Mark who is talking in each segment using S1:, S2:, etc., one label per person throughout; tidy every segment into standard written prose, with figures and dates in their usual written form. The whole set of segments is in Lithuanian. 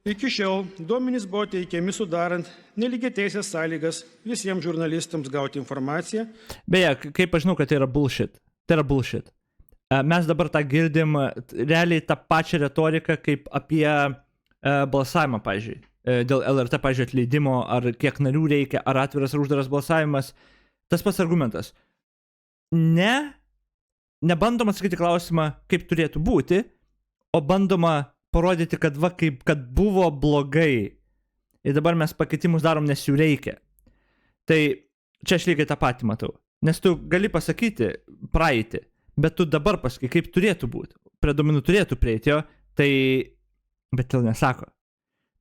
S1: Iki šiol duomenys buvo teikiami sudarant nelygiateisės sąlygas visiems žurnalistams gauti informaciją.
S2: Beje, kaip aš žinau, kad tai yra bullshit. Tai yra bullshit. Mes dabar tą girdim realiai tą pačią retoriką kaip apie balsavimą, pavyzdžiui. Dėl LRT, pavyzdžiui, atleidimo, ar kiek narių reikia, ar atviras ar uždaras balsavimas. Tas pats argumentas. Nebandoma atsakyti klausimą, kaip turėtų būti, o bandoma parodyti, kad kad buvo blogai. Ir dabar mes pakeitimus darom, nes jų reikia. Tai čia aš lygiai tą patį matau. Nes tu gali pasakyti praeitį, bet tu dabar pasakai, kaip turėtų būti. Prie duomenų turėtų prieiti jo, tai... Bet tai nesako.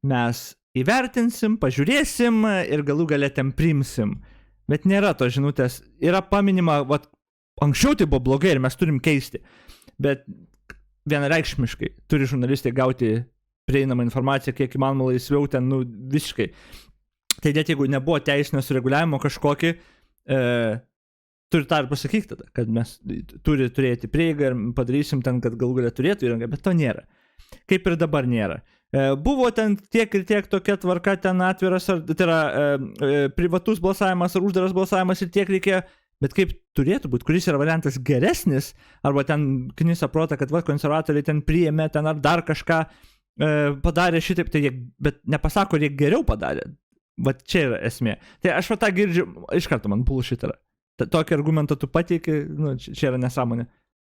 S2: Mes įvertinsim, pažiūrėsim ir galų gale ten priimsim. Bet nėra to žinutės. Yra paminima, anksčiau tai buvo blogai ir mes turim keisti. Bet vienareikšmiškai turi žurnalistai gauti prieinamą informaciją, kiek įmanoma laisviau ten, visiškai. Tai net jeigu nebuvo teisinio sureguliavimo kažkokį, turi tą ir pasakyti tada, kad mes turi turėti prieigą ir padarysim ten, kad galų galia turėtų įrangą, bet to nėra. Kaip ir dabar nėra. Buvo ten tiek ir tiek tokia tvarka, ten atviras, tai yra privatus balsavimas ar uždaras balsavimas ir tiek reikėjo. Bet kaip turėtų būti, kuris yra variantas geresnis, arba ten knisa protą, kad konservatoriai ten priėmė, ten ar dar kažką padarė šitaip, tai bet nepasako, jie geriau padarė. Čia yra esmė. Tai aš tą girdžiu, iš karto man bullshit yra. Tokį argumentą tu pateiki, čia yra nesąmonė.